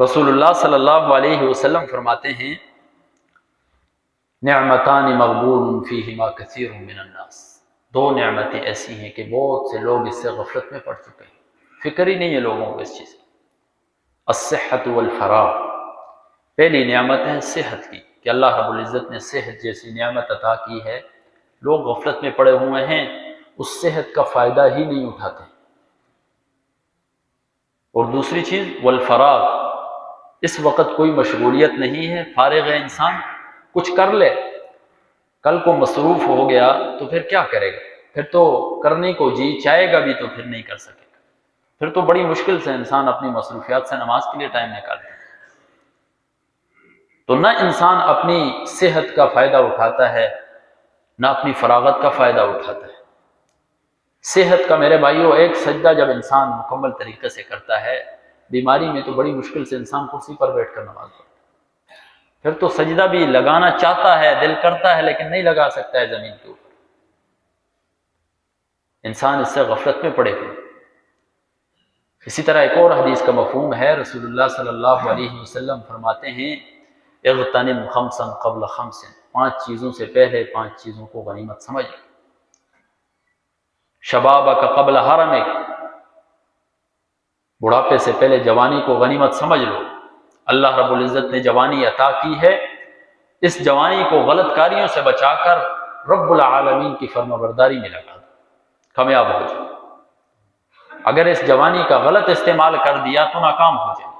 رسول اللہ صلی اللہ علیہ وسلم فرماتے ہیں نعمتان مغبون فیہما کثیر من الناس، دو نعمتیں ایسی ہیں کہ بہت سے لوگ اس سے غفلت میں پڑ چکے ہیں، فکر ہی نہیں ہے لوگوں کو اس چیز کی۔ الصحت والفراغ، پہلی نعمت ہے صحت کی کہ اللہ رب العزت نے صحت جیسی نعمت عطا کی ہے، لوگ غفلت میں پڑے ہوئے ہیں، اس صحت کا فائدہ ہی نہیں اٹھاتے۔ اور دوسری چیز والفراغ، اس وقت کوئی مشغولیت نہیں ہے، فارغ ہے انسان، کچھ کر لے، کل کو مصروف ہو گیا تو پھر کیا کرے گا؟ پھر تو کرنے کو جی چاہے گا بھی تو پھر نہیں کر سکے گا، پھر تو بڑی مشکل سے انسان اپنی مصروفیات سے نماز کے لیے ٹائم نکالتا ہے۔ تو نہ انسان اپنی صحت کا فائدہ اٹھاتا ہے، نہ اپنی فراغت کا فائدہ اٹھاتا ہے۔ صحت کا میرے بھائیوں ایک سجدہ جب انسان مکمل طریقے سے کرتا ہے، بیماری میں تو بڑی مشکل سے انسان کرسی پر بیٹھ کر نماز پڑھتا ہے، پھر تو سجدہ بھی لگانا چاہتا ہے، دل کرتا ہے لیکن نہیں لگا سکتا ہے زمین کے اوپر۔ انسان اس سے غفلت میں پڑے ہوئے۔ اسی طرح ایک اور حدیث کا مفہوم ہے، رسول اللہ صلی اللہ علیہ وسلم فرماتے ہیں اغتنم خمسا قبل خمس، 5 چیزوں سے پہلے 5 چیزوں کو غنیمت سمجھ۔ شبابک قبل حرمک، بڑھاپے سے پہلے جوانی کو غنیمت سمجھ لو۔ اللہ رب العزت نے جوانی عطا کی ہے، اس جوانی کو غلط کاریوں سے بچا کر رب العالمین کی فرمانبرداری میں لگا دو، کامیاب ہو جاؤ۔ اگر اس جوانی کا غلط استعمال کر دیا تو ناکام ہو جائے۔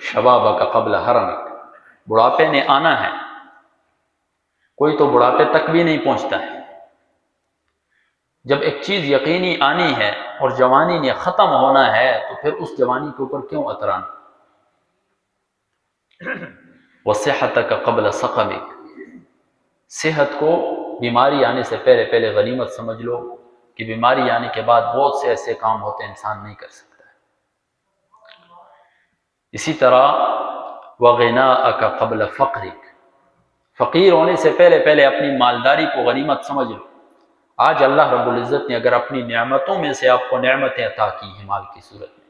شبابک قبل حرمک، بڑھاپے نے آنا ہے، کوئی تو بڑھاپے تک بھی نہیں پہنچتا ہے۔ جب ایک چیز یقینی آنی ہے اور جوانی نے ختم ہونا ہے تو پھر اس جوانی کے اوپر کیوں اترانا؟ وصحتک قبل سقمک، صحت کو بیماری آنے سے پہلے غنیمت سمجھ لو کہ بیماری آنے کے بعد بہت سے ایسے کام ہوتے ہیں انسان نہیں کر سکتا ہے۔ اسی طرح وغناءک قبل فقرک، فقیر ہونے سے پہلے اپنی مالداری کو غنیمت سمجھ لو۔ آج اللہ رب العزت نے اگر اپنی نعمتوں میں سے آپ کو نعمتیں عطا کی ہیں مال کی صورت میں،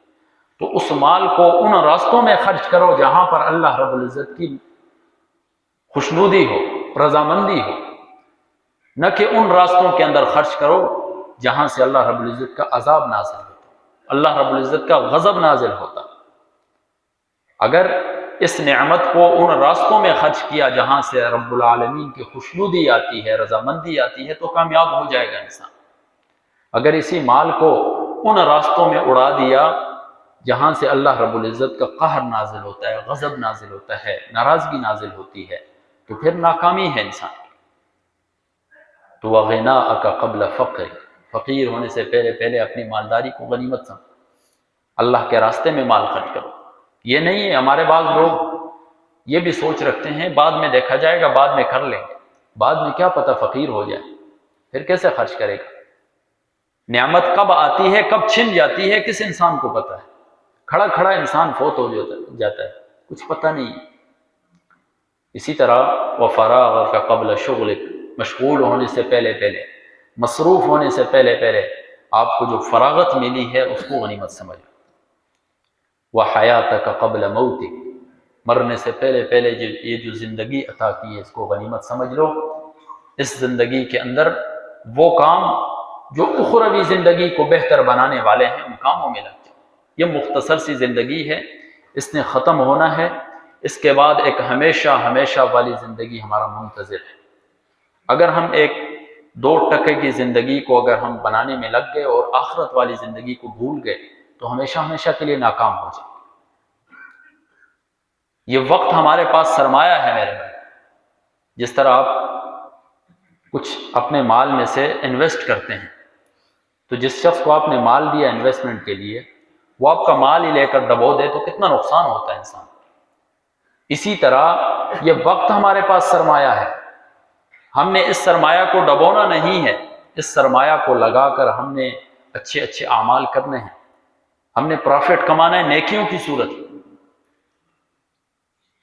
تو اس مال کو ان راستوں میں خرچ کرو جہاں پر اللہ رب العزت کی خوشنودی ہو، رضامندی ہو، نہ کہ ان راستوں کے اندر خرچ کرو جہاں سے اللہ رب العزت کا عذاب نازل ہوتا، اللہ رب العزت کا غضب نازل ہوتا۔ اگر اس نعمت کو ان راستوں میں خرچ کیا جہاں سے رب العالمین کی خوشنودی آتی ہے، رضامندی آتی ہے، تو کامیاب ہو جائے گا انسان۔ اگر اسی مال کو ان راستوں میں اڑا دیا جہاں سے اللہ رب العزت کا قہر نازل ہوتا ہے، غضب نازل ہوتا ہے، ناراضگی نازل ہوتی ہے، تو پھر ناکامی ہے انسان کی۔ تو وغناءک قبل فقر، فقیر ہونے سے پہلے اپنی مالداری کو غنیمت سمجھ، اللہ کے راستے میں مال خرچ کرو۔ یہ نہیں ہے، ہمارے بعض لوگ یہ بھی سوچ رکھتے ہیں بعد میں دیکھا جائے گا، بعد میں کر لیں گے، بعد میں کیا پتہ فقیر ہو جائے، پھر کیسے خرچ کرے گا؟ نعمت کب آتی ہے، کب چھن جاتی ہے، کس انسان کو پتہ ہے؟ کھڑا انسان فوت ہو جاتا ہے، کچھ پتہ نہیں۔ اسی طرح وفراغک قبل شغلک، مشغول ہونے سے پہلے، مصروف ہونے سے پہلے آپ کو جو فراغت ملی ہے اس کو غنیمت سمجھو۔ وحیاتک قبل موتک، مرنے سے پہلے یہ جو زندگی عطا کی ہے اس کو غنیمت سمجھ لو۔ اس زندگی کے اندر وہ کام جو اخروی زندگی کو بہتر بنانے والے ہیں ان کاموں میں لگ جاؤ۔ یہ مختصر سی زندگی ہے، اس نے ختم ہونا ہے، اس کے بعد ایک ہمیشہ والی زندگی ہمارا منتظر ہے۔ اگر ہم ایک 2 ٹکے کی زندگی کو اگر ہم بنانے میں لگ گئے اور آخرت والی زندگی کو بھول گئے تو ہمیشہ کے لیے ناکام ہو جائے۔ یہ وقت ہمارے پاس سرمایہ ہے میرے بھائی، جس طرح آپ کچھ اپنے مال میں سے انویسٹ کرتے ہیں تو جس شخص کو آپ نے مال دیا انویسٹمنٹ کے لیے وہ آپ کا مال ہی لے کر دبو دے تو کتنا نقصان ہوتا ہے انسان۔ اسی طرح یہ وقت ہمارے پاس سرمایہ ہے، ہم نے اس سرمایہ کو ڈبونا نہیں ہے، اس سرمایہ کو لگا کر ہم نے اچھے اعمال کرنے ہیں، ہم نے پروفٹ کمانا ہے نیکیوں کی صورت،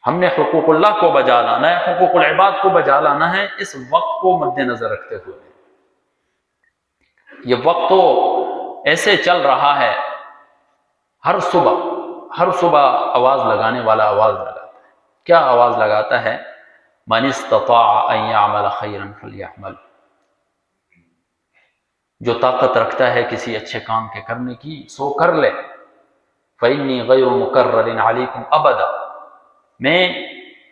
ہم نے حقوق اللہ کو بجا لانا ہے، حقوق العباد کو بجا لانا ہے، اس وقت کو مد نظر رکھتے ہوئے۔ یہ وقت تو ایسے چل رہا ہے، ہر صبح ہر صبح آواز لگانے والا آواز لگاتا ہے. کیا آواز لگاتا ہے؟ من استطاع ان يعمل خيرا فليعمل. جو طاقت رکھتا ہے کسی اچھے کام کے کرنے کی سو کر لے. فإني غیر مکرر علیکم ابدا. میں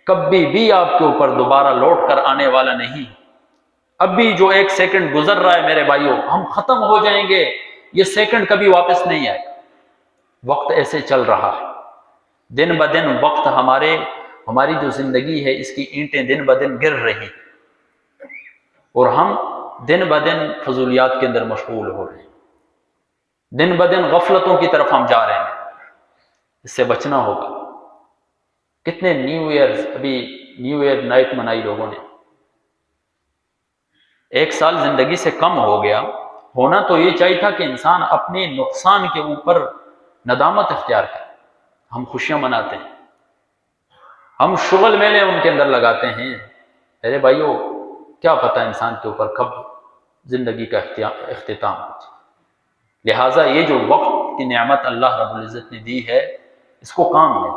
کبھی بھی آپ کے اوپر دوبارہ لوٹ کر آنے والا نہیں. ابھی جو ایک سیکنڈ گزر رہا ہے میرے بھائیوں، ہم ختم ہو جائیں گے، یہ سیکنڈ کبھی واپس نہیں آئے. وقت ایسے چل رہا ہے، دن بدن وقت ہماری جو زندگی ہے اس کی اینٹیں دن بدن گر رہی، اور ہم دن بدن فضولیات کے اندر مشغول ہو رہے ہیں، دن بدن غفلتوں کی طرف ہم جا رہے ہیں. اس سے بچنا ہوگا. کتنے ابھی نیو ایئر نائٹ منائی لوگوں نے. 1 سال زندگی سے کم ہو گیا. ہونا تو یہ چاہیے تھا کہ انسان اپنے نقصان کے اوپر ندامت اختیار کرے. ہم خوشیاں مناتے ہیں، ہم شغل میلے ان کے اندر لگاتے ہیں. میرے بھائیوں، کیا پتہ انسان کے اوپر کب زندگی کا اختتام ہو جائے. لہٰذا یہ جو وقت کی نعمت اللہ رب العزت نے دی ہے، اس کو کام میں